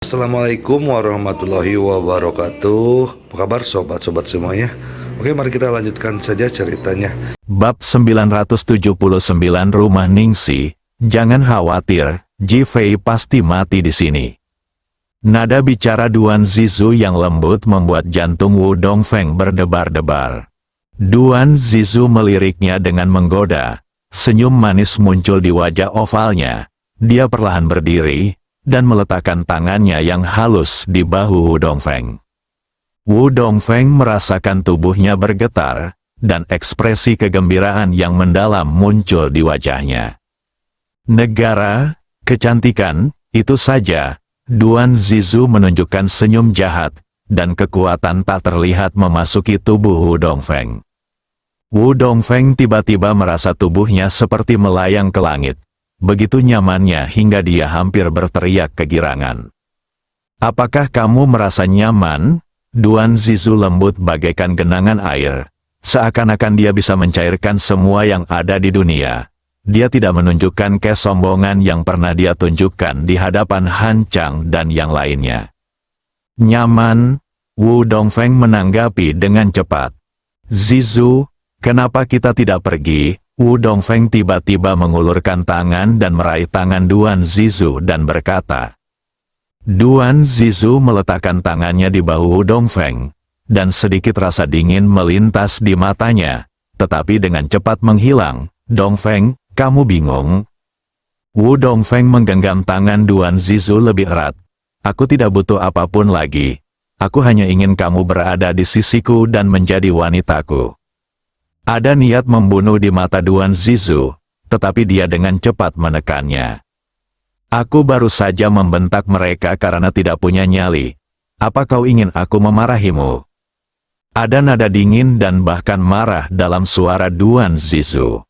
Assalamualaikum warahmatullahi wabarakatuh. Apa kabar sobat-sobat semuanya? Oke, mari kita lanjutkan saja ceritanya. Bab 979 Rumah Ningxi. Jangan khawatir, Ji Fei pasti mati di sini. Nada bicara Duan Zizu yang lembut membuat jantung Wu Dongfeng berdebar-debar. Duan Zizu meliriknya dengan menggoda. Senyum manis muncul di wajah ovalnya. Dia perlahan berdiri dan meletakkan tangannya yang halus di bahu Wu Dongfeng. Wu Dongfeng merasakan tubuhnya bergetar, dan ekspresi kegembiraan yang mendalam muncul di wajahnya. Negara, kecantikan, itu saja. Duan Zizu menunjukkan senyum jahat, dan kekuatan tak terlihat memasuki tubuh Wu Dongfeng. Wu Dongfeng tiba-tiba merasa tubuhnya seperti melayang ke langit. Begitu nyamannya hingga dia hampir berteriak kegirangan. "Apakah kamu merasa nyaman?" Duan Zizu lembut bagaikan genangan air. Seakan-akan dia bisa mencairkan semua yang ada di dunia. Dia tidak menunjukkan kesombongan yang pernah dia tunjukkan di hadapan Han Chang dan yang lainnya. "Nyaman?" Wu Dongfeng menanggapi dengan cepat. "Zizu, kenapa kita tidak pergi?" Wu Dongfeng tiba-tiba mengulurkan tangan dan meraih tangan Duan Zizu dan berkata. Duan Zizu meletakkan tangannya di bahu Wu Dongfeng, dan sedikit rasa dingin melintas di matanya, tetapi dengan cepat menghilang. "Dongfeng, kamu bingung?" Wu Dongfeng menggenggam tangan Duan Zizu lebih erat. "Aku tidak butuh apapun lagi. Aku hanya ingin kamu berada di sisiku dan menjadi wanitaku." Ada niat membunuh di mata Duan Zizu, tetapi dia dengan cepat menekannya. "Aku baru saja membentak mereka karena tidak punya nyali. Apa kau ingin aku memarahimu?" Ada nada dingin dan bahkan marah dalam suara Duan Zizu.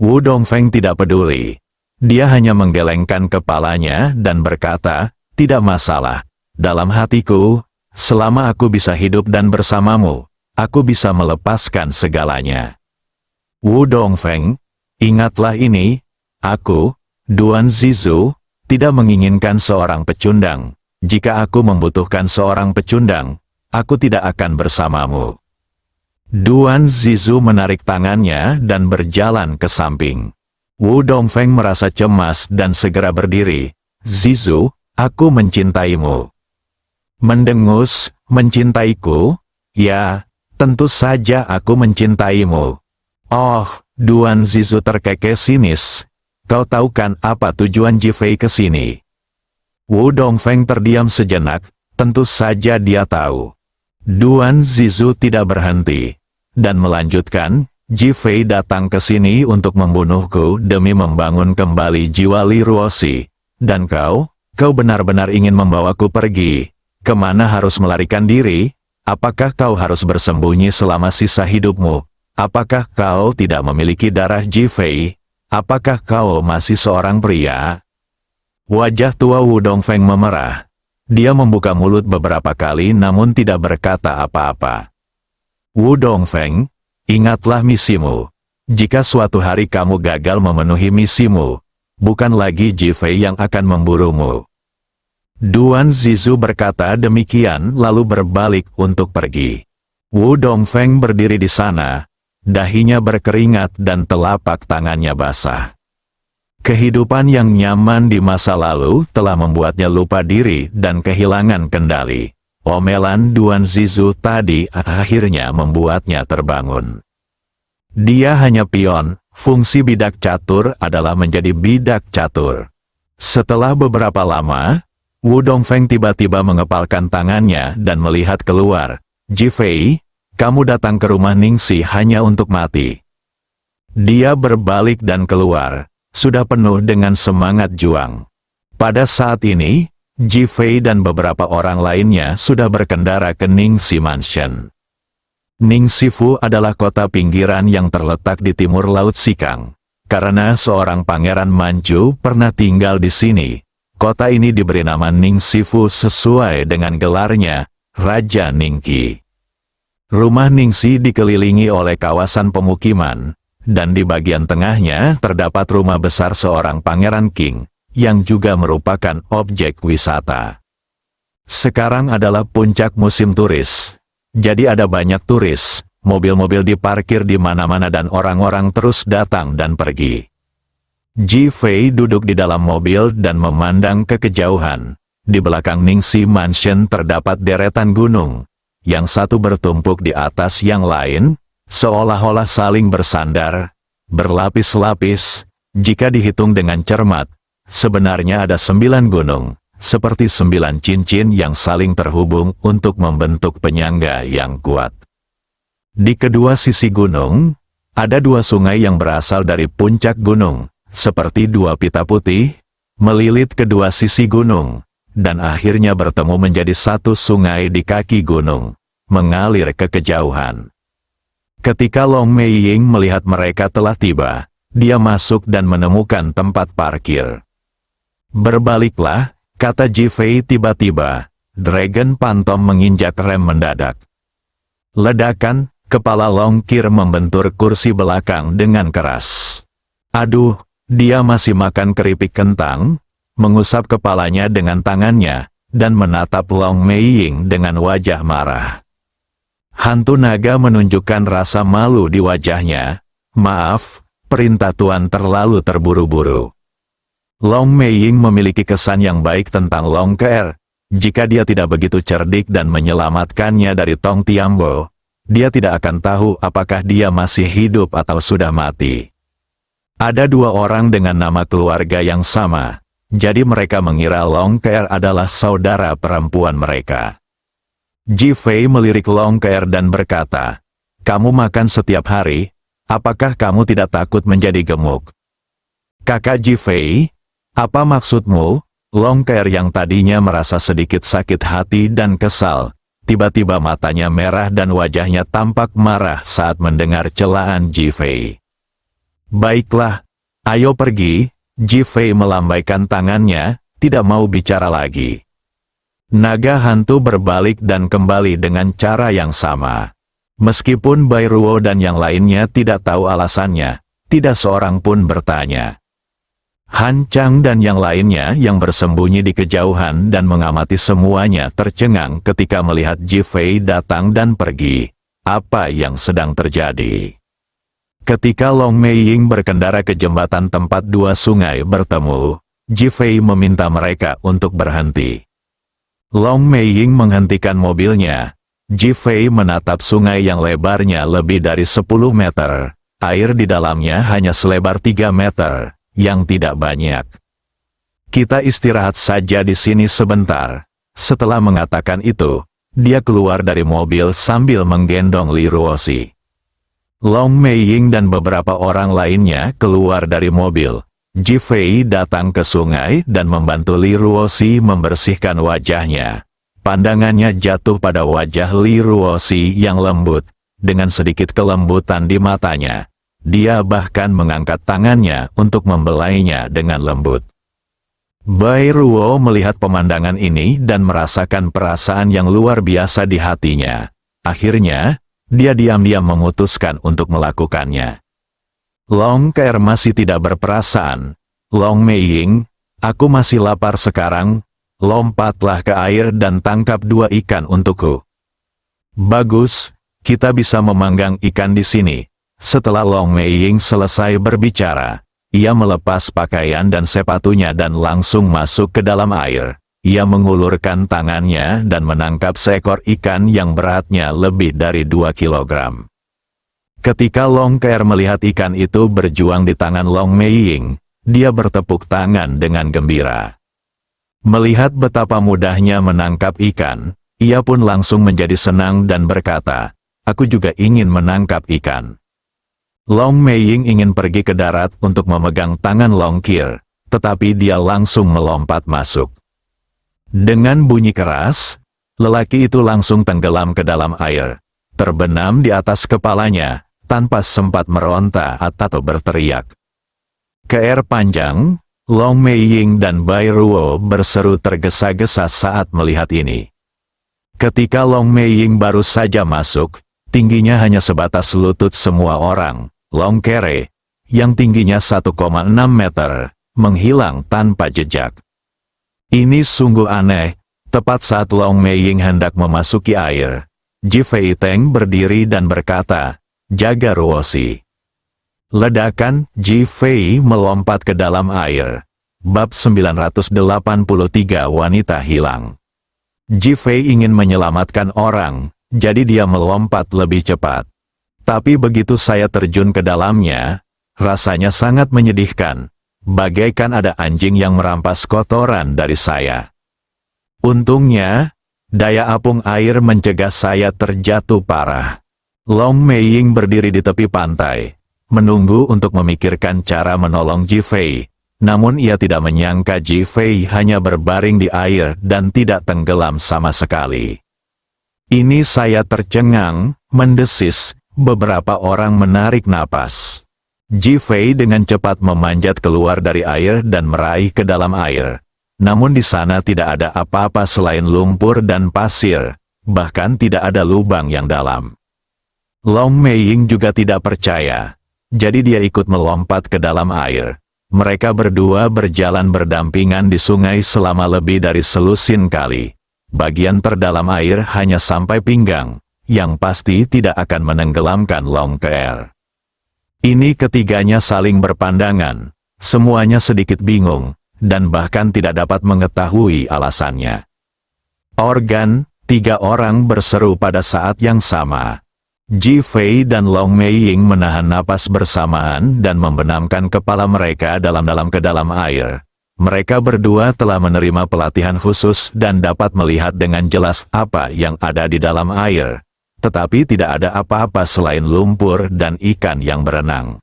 Wu Dongfeng tidak peduli. Dia hanya menggelengkan kepalanya dan berkata, "Tidak masalah. Dalam hatiku, selama aku bisa hidup dan bersamamu, aku bisa melepaskan segalanya." Wu Dongfeng, ingatlah ini, aku, Duan Zizu, tidak menginginkan seorang pecundang. Jika aku membutuhkan seorang pecundang, aku tidak akan bersamamu. Duan Zizu menarik tangannya dan berjalan ke samping. Wu Dongfeng merasa cemas dan segera berdiri. "Zizu, aku mencintaimu." "Mendengus, mencintaiku?" "Ya, tentu saja aku mencintaimu." "Oh," Duan Zizu terkekeh sinis. "Kau tahu kan apa tujuan Ji Fei ke sini?" Wu Dongfeng terdiam sejenak, tentu saja dia tahu. Duan Zizu tidak berhenti, dan melanjutkan, "Ji Fei datang ke sini untuk membunuhku demi membangun kembali jiwa Li Ruoxi. Dan kau benar-benar ingin membawaku pergi. Kemana harus melarikan diri? Apakah kau harus bersembunyi selama sisa hidupmu? Apakah kau tidak memiliki darah Ji Fei? Apakah kau masih seorang pria?" Wajah tua Wu Dongfeng memerah. Dia membuka mulut beberapa kali namun tidak berkata apa-apa. "Wu Dongfeng, ingatlah misimu. Jika suatu hari kamu gagal memenuhi misimu, bukan lagi Ji Fei yang akan memburumu." Duan Zizu berkata demikian lalu berbalik untuk pergi. Wu Dongfeng berdiri di sana. Dahinya berkeringat dan telapak tangannya basah. Kehidupan yang nyaman di masa lalu telah membuatnya lupa diri dan kehilangan kendali. Omelan Duan Zizu tadi akhirnya membuatnya terbangun. Dia hanya pion, fungsi bidak catur adalah menjadi bidak catur. Setelah beberapa lama, Wu Dongfeng tiba-tiba mengepalkan tangannya dan melihat keluar. "Ji Fei, kamu datang ke rumah Ningxi hanya untuk mati." Dia berbalik dan keluar, sudah penuh dengan semangat juang. Pada saat ini, Ji Fei dan beberapa orang lainnya sudah berkendara ke Ningxi Mansion. Ningxi Fu adalah kota pinggiran yang terletak di timur Laut Sikang. Karena seorang pangeran Manchu pernah tinggal di sini, kota ini diberi nama Ningxi Fu sesuai dengan gelarnya, Raja Ningqi. Rumah Ningxi dikelilingi oleh kawasan pemukiman, dan di bagian tengahnya terdapat rumah besar seorang pangeran Qing, yang juga merupakan objek wisata. Sekarang adalah puncak musim turis. Jadi ada banyak turis, mobil-mobil diparkir di mana-mana dan orang-orang terus datang dan pergi. Ji Fei duduk di dalam mobil dan memandang ke kejauhan. Di belakang Ningxi Mansion terdapat deretan gunung. Yang satu bertumpuk di atas yang lain, seolah-olah saling bersandar, berlapis-lapis. Jika dihitung dengan cermat, sebenarnya ada 9 gunung, seperti 9 cincin yang saling terhubung untuk membentuk penyangga yang kuat. Di kedua sisi gunung, ada 2 sungai yang berasal dari puncak gunung, seperti 2 pita putih, melilit kedua sisi gunung, dan akhirnya bertemu menjadi 1 sungai di kaki gunung, mengalir ke kejauhan. Ketika Long Meiying melihat mereka telah tiba, dia masuk dan menemukan tempat parkir. "Berbaliklah," kata Ji Fei tiba-tiba. Dragon Phantom menginjak rem mendadak. Ledakan, kepala Long Qir membentur kursi belakang dengan keras. Aduh, dia masih makan keripik kentang, mengusap kepalanya dengan tangannya, dan menatap Long Meiying dengan wajah marah. Hantu naga menunjukkan rasa malu di wajahnya. "Maaf, perintah Tuan terlalu terburu-buru." Long Meiying memiliki kesan yang baik tentang Long Qir. Jika dia tidak begitu cerdik dan menyelamatkannya dari Tong Tiambo, dia tidak akan tahu apakah dia masih hidup atau sudah mati. Ada 2 orang dengan nama keluarga yang sama, jadi mereka mengira Long Qir adalah saudara perempuan mereka. Ji Fei melirik Long Qir dan berkata, "Kamu makan setiap hari, apakah kamu tidak takut menjadi gemuk?" "Kakak Ji Fei, apa maksudmu?" Long Qir yang tadinya merasa sedikit sakit hati dan kesal, tiba-tiba matanya merah dan wajahnya tampak marah saat mendengar celaan Ji Fei. "Baiklah, ayo pergi." Ji Fei melambaikan tangannya, tidak mau bicara lagi. Naga hantu berbalik dan kembali dengan cara yang sama. Meskipun Bai Ruo dan yang lainnya tidak tahu alasannya, tidak seorang pun bertanya. Han Chang dan yang lainnya yang bersembunyi di kejauhan dan mengamati semuanya tercengang ketika melihat Ji Fei datang dan pergi. Apa yang sedang terjadi? Ketika Long Meiying berkendara ke jembatan tempat 2 sungai bertemu, Ji Fei meminta mereka untuk berhenti. Long Meiying menghentikan mobilnya. Ji Fei menatap sungai yang lebarnya lebih dari 10 meter. Air di dalamnya hanya selebar 3 meter, yang tidak banyak. "Kita istirahat saja di sini sebentar." Setelah mengatakan itu, dia keluar dari mobil sambil menggendong Li Ruoxi. Long Meiying dan beberapa orang lainnya keluar dari mobil. Ji Fei datang ke sungai dan membantu Li Ruoxi membersihkan wajahnya. Pandangannya jatuh pada wajah Li Ruoxi yang lembut, dengan sedikit kelembutan di matanya. Dia bahkan mengangkat tangannya untuk membelainya dengan lembut. Bai Ruo melihat pemandangan ini dan merasakan perasaan yang luar biasa di hatinya. Akhirnya, dia diam-diam memutuskan untuk melakukannya. Long Qir masih tidak berperasaan. "Long Meiying, aku masih lapar sekarang. Lompatlah ke air dan tangkap 2 ikan untukku." "Bagus, kita bisa memanggang ikan di sini." Setelah Long Meiying selesai berbicara, ia melepas pakaian dan sepatunya dan langsung masuk ke dalam air. Ia mengulurkan tangannya dan menangkap seekor ikan yang beratnya lebih dari 2 kilogram. Ketika Long Qir melihat ikan itu berjuang di tangan Long Meiying, dia bertepuk tangan dengan gembira. Melihat betapa mudahnya menangkap ikan, ia pun langsung menjadi senang dan berkata, "Aku juga ingin menangkap ikan." Long Meiying ingin pergi ke darat untuk memegang tangan Long Qir, tetapi dia langsung melompat masuk. Dengan bunyi keras, lelaki itu langsung tenggelam ke dalam air, terbenam di atas kepalanya, tanpa sempat meronta atau berteriak. Ke air panjang, Long Meiying dan Bai Ruo berseru tergesa-gesa saat melihat ini. Ketika Long Meiying baru saja masuk, tingginya hanya sebatas lutut semua orang. Long Qir, yang tingginya 1,6 meter, menghilang tanpa jejak. Ini sungguh aneh, Tepat saat Long Meiying hendak memasuki air, Ji Fei Teng berdiri dan berkata, "Jaga Ruosi." Ledakan, Ji Fei melompat ke dalam air. Bab 983 Wanita Hilang. Ji Fei ingin menyelamatkan orang, jadi dia melompat lebih cepat. Tapi begitu saya terjun ke dalamnya, rasanya sangat menyedihkan, bagaikan ada anjing yang merampas kotoran dari saya. Untungnya, daya apung air mencegah saya terjatuh parah. Long Meiying berdiri di tepi pantai, menunggu untuk memikirkan cara menolong Ji Fei. Namun ia tidak menyangka Ji Fei hanya berbaring di air dan tidak tenggelam sama sekali. Ini saya tercengang, mendesis, beberapa orang menarik napas. Ji Fei dengan cepat memanjat keluar dari air dan meraih ke dalam air. Namun di sana tidak ada apa-apa selain lumpur dan pasir, bahkan tidak ada lubang yang dalam. Long Meiying juga tidak percaya, jadi dia ikut melompat ke dalam air. Mereka berdua berjalan berdampingan di sungai selama lebih dari selusin kali. Bagian terdalam air hanya sampai pinggang, yang pasti tidak akan menenggelamkan Long ke air. Ini ketiganya saling berpandangan, semuanya sedikit bingung, dan bahkan tidak dapat mengetahui alasannya. Organ, 3 orang berseru pada saat yang sama. Ji Fei dan Long Meiying menahan napas bersamaan dan membenamkan kepala mereka dalam-dalam ke dalam air. Mereka berdua telah menerima pelatihan khusus dan dapat melihat dengan jelas apa yang ada di dalam air. Tetapi tidak ada apa-apa selain lumpur dan ikan yang berenang.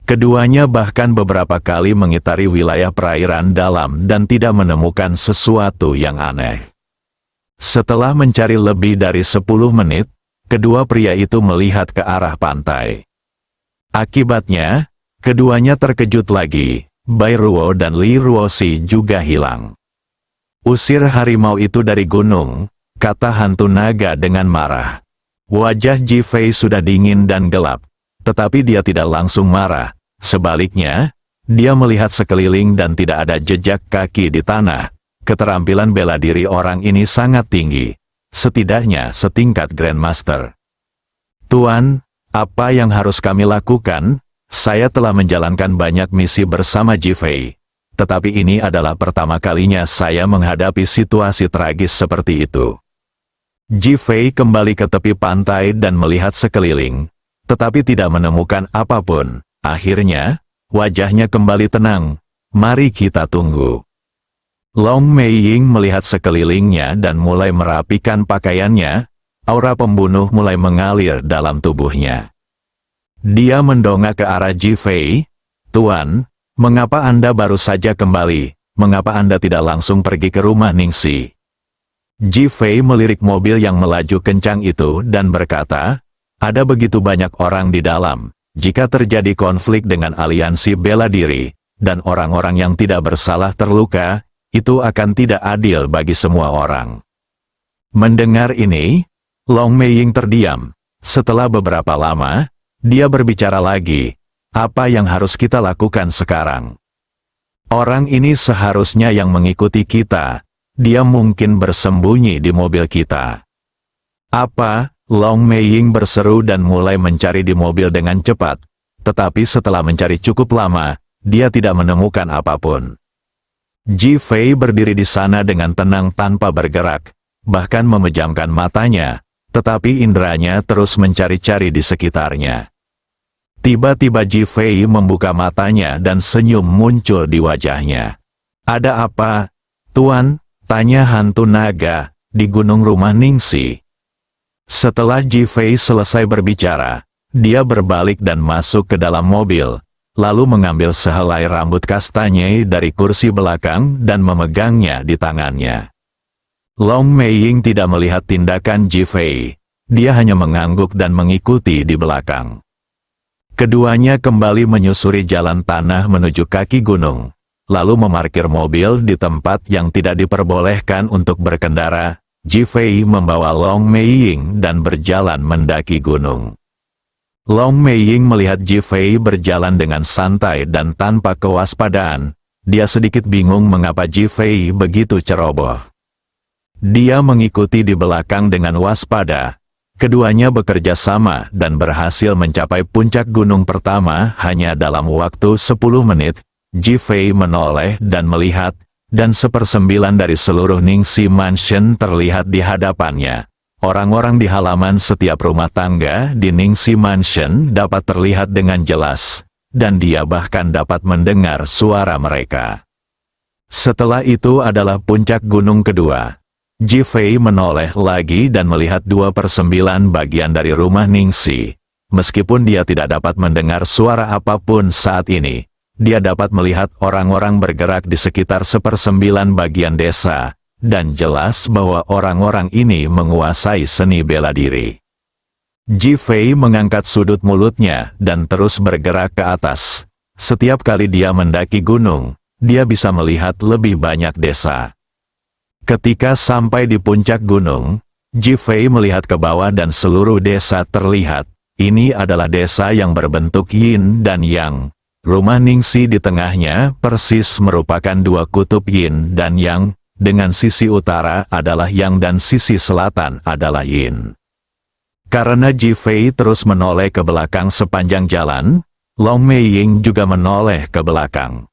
Keduanya bahkan beberapa kali mengitari wilayah perairan dalam dan tidak menemukan sesuatu yang aneh. Setelah mencari lebih dari 10 menit, kedua pria itu melihat ke arah pantai. Akibatnya, keduanya terkejut lagi, Bai Ruo dan Li Ruosi juga hilang. "Usir harimau itu dari gunung," kata hantu naga dengan marah. Wajah Ji Fei sudah dingin dan gelap, tetapi dia tidak langsung marah. Sebaliknya, dia melihat sekeliling dan tidak ada jejak kaki di tanah. Keterampilan bela diri orang ini sangat tinggi, setidaknya setingkat Grandmaster. "Tuan, apa yang harus kami lakukan? Saya telah menjalankan banyak misi bersama Ji Fei, tetapi ini adalah pertama kalinya saya menghadapi situasi tragis seperti itu." Ji Fei kembali ke tepi pantai dan melihat sekeliling, tetapi tidak menemukan apapun. Akhirnya, wajahnya kembali tenang. "Mari kita tunggu." Long Meiying melihat sekelilingnya dan mulai merapikan pakaiannya. Aura pembunuh mulai mengalir dalam tubuhnya. Dia mendongak ke arah Ji Fei. "Tuan, mengapa Anda baru saja kembali? Mengapa Anda tidak langsung pergi ke rumah Ningxi?" Ji Fei melirik mobil yang melaju kencang itu dan berkata, "Ada begitu banyak orang di dalam. Jika terjadi konflik dengan aliansi bela diri, dan orang-orang yang tidak bersalah terluka, itu akan tidak adil bagi semua orang." Mendengar ini, Long Meiying terdiam. Setelah beberapa lama, dia berbicara lagi, "Apa yang harus kita lakukan sekarang? Orang ini seharusnya yang mengikuti kita. Dia mungkin bersembunyi di mobil kita." "Apa?" Long Meiying berseru dan mulai mencari di mobil dengan cepat. Tetapi setelah mencari cukup lama, dia tidak menemukan apapun. Ji Fei berdiri di sana dengan tenang tanpa bergerak, bahkan memejamkan matanya, tetapi inderanya terus mencari-cari di sekitarnya. Tiba-tiba Ji Fei membuka matanya dan senyum muncul di wajahnya. "Ada apa, Tuan?" tanya hantu naga di gunung rumah Ningxi. Setelah Ji Fei selesai berbicara, dia berbalik dan masuk ke dalam mobil, lalu mengambil sehelai rambut kastanye dari kursi belakang dan memegangnya di tangannya. Long Meiying tidak melihat tindakan Ji Fei, dia hanya mengangguk dan mengikuti di belakang. Keduanya kembali menyusuri jalan tanah menuju kaki gunung, lalu memarkir mobil di tempat yang tidak diperbolehkan untuk berkendara. Ji Fei membawa Long Meiying dan berjalan mendaki gunung. Long Meiying melihat Ji Fei berjalan dengan santai dan tanpa kewaspadaan. Dia sedikit bingung mengapa Ji Fei begitu ceroboh. Dia mengikuti di belakang dengan waspada. Keduanya bekerja sama dan berhasil mencapai puncak gunung pertama hanya dalam waktu 10 menit. Ji-Fei menoleh dan melihat, dan 1/9 dari seluruh Ningxi Mansion terlihat di hadapannya. Orang-orang di halaman setiap rumah tangga di Ningxi Mansion dapat terlihat dengan jelas, dan dia bahkan dapat mendengar suara mereka. Setelah itu adalah puncak gunung kedua. Ji-Fei menoleh lagi dan melihat 2/9 bagian dari rumah Ningxi. Meskipun dia tidak dapat mendengar suara apapun saat ini, dia dapat melihat orang-orang bergerak di sekitar 1/9 bagian desa, dan jelas bahwa orang-orang ini menguasai seni bela diri. Ji-Fei mengangkat sudut mulutnya dan terus bergerak ke atas. Setiap kali dia mendaki gunung, dia bisa melihat lebih banyak desa. Ketika sampai di puncak gunung, Ji-Fei melihat ke bawah dan seluruh desa terlihat. Ini adalah desa yang berbentuk yin dan yang. Rumah Ningxi di tengahnya persis merupakan dua kutub yin dan yang, dengan sisi utara adalah yang dan sisi selatan adalah yin. Karena Ji-Fei terus menoleh ke belakang sepanjang jalan, Long Meiying juga menoleh ke belakang.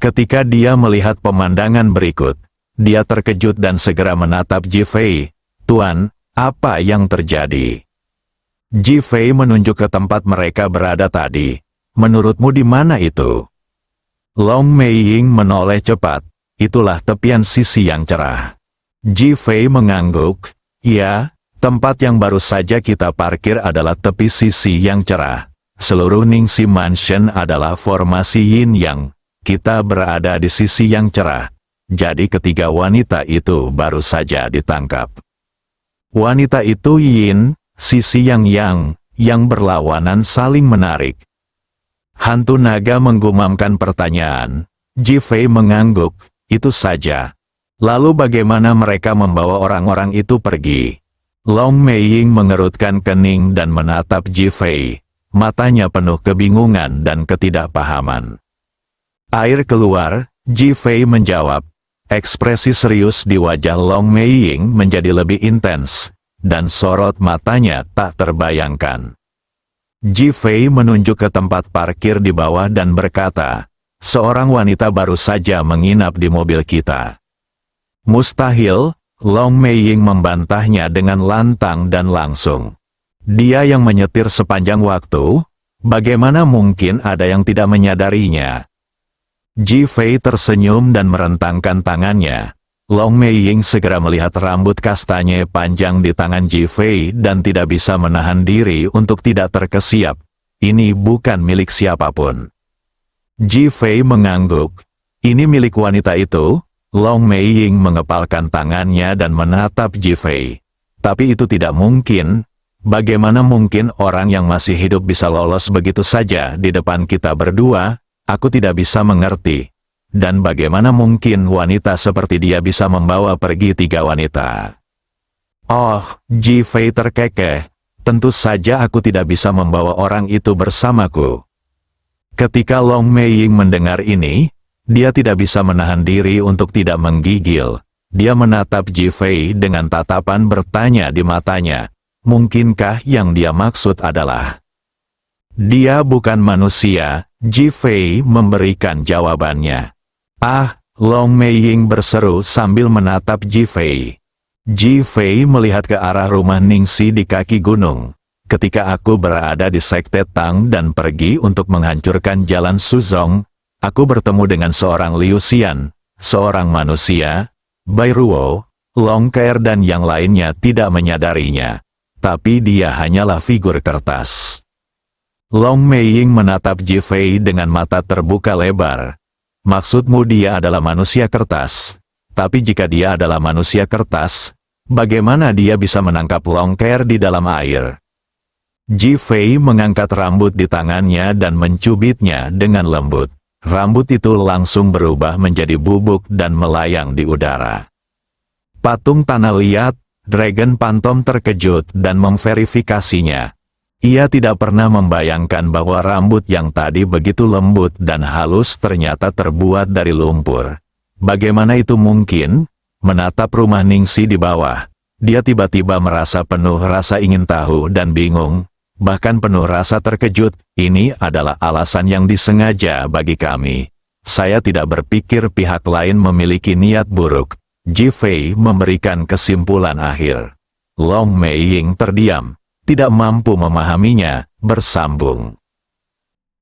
Ketika dia melihat pemandangan berikut, dia terkejut dan segera menatap Ji-Fei. "Tuan, apa yang terjadi?" Ji-Fei menunjuk ke tempat mereka berada tadi. "Menurutmu di mana itu?" Long Meiying menoleh cepat. "Itulah tepian sisi yang cerah." Ji-Fei mengangguk. "Ya, tempat yang baru saja kita parkir adalah tepi sisi yang cerah. Seluruh Ningxi Mansion adalah formasi yin yang. Kita berada di sisi yang cerah. Jadi ketiga wanita itu baru saja ditangkap." Wanita itu yin, sisi yang berlawanan saling menarik. Hantu naga menggumamkan pertanyaan. Ji-Fei mengangguk. "Itu saja. Lalu bagaimana mereka membawa orang-orang itu pergi?" Long Meiying mengerutkan kening dan menatap Ji-Fei. Matanya penuh kebingungan dan ketidakpahaman. Air keluar, Ji-Fei menjawab. Ekspresi serius di wajah Long Meiying menjadi lebih intens, dan sorot matanya tak terbayangkan. Ji-Fei menunjuk ke tempat parkir di bawah dan berkata, "Seorang wanita baru saja menginap di mobil kita." "Mustahil," Long Meiying membantahnya dengan lantang dan langsung. "Dia yang menyetir sepanjang waktu, bagaimana mungkin ada yang tidak menyadarinya?" Ji-Fei tersenyum dan merentangkan tangannya. Long Meiying segera melihat rambut kastanya panjang di tangan Ji-Fei dan tidak bisa menahan diri untuk tidak terkesiap. Ini bukan milik siapapun. Ji-Fei mengangguk. "Ini milik wanita itu?" Long Meiying mengepalkan tangannya dan menatap Ji-Fei. "Tapi itu tidak mungkin. Bagaimana mungkin orang yang masih hidup bisa lolos begitu saja di depan kita berdua? Aku tidak bisa mengerti. Dan bagaimana mungkin wanita seperti dia bisa membawa pergi 3 wanita?" "Oh," Ji-Fei terkekeh. "Tentu saja aku tidak bisa membawa orang itu bersamaku." Ketika Long Meiying mendengar ini, dia tidak bisa menahan diri untuk tidak menggigil. Dia menatap Ji-Fei dengan tatapan bertanya di matanya. Mungkinkah yang dia maksud adalah dia bukan manusia? Ji-Fei memberikan jawabannya. "Ah," Long Meiying berseru sambil menatap Ji-Fei. Ji-Fei melihat ke arah rumah Ningxi di kaki gunung. "Ketika aku berada di Sekte Tang dan pergi untuk menghancurkan jalan Suzong, aku bertemu dengan seorang Liu Xian, seorang manusia. Bai Ruo, Long Ke'er dan yang lainnya tidak menyadarinya. Tapi dia hanyalah figur kertas." Long Meiying menatap Ji-Fei dengan mata terbuka lebar. "Maksudmu dia adalah manusia kertas? Tapi jika dia adalah manusia kertas, bagaimana dia bisa menangkap Long Ke'er di dalam air?" Ji-Fei mengangkat rambut di tangannya dan mencubitnya dengan lembut. Rambut itu langsung berubah menjadi bubuk dan melayang di udara. Patung tanah liat, Dragon Phantom terkejut dan memverifikasinya. Ia tidak pernah membayangkan bahwa rambut yang tadi begitu lembut dan halus ternyata terbuat dari lumpur. Bagaimana itu mungkin? menatap rumah Ningsi di bawah. Dia tiba-tiba merasa penuh rasa ingin tahu dan bingung, bahkan penuh rasa terkejut. Ini adalah alasan yang disengaja bagi kami. Saya tidak berpikir pihak lain memiliki niat buruk. Ji Fei memberikan kesimpulan akhir. Long Mei Ying terdiam, tidak mampu memahaminya, bersambung.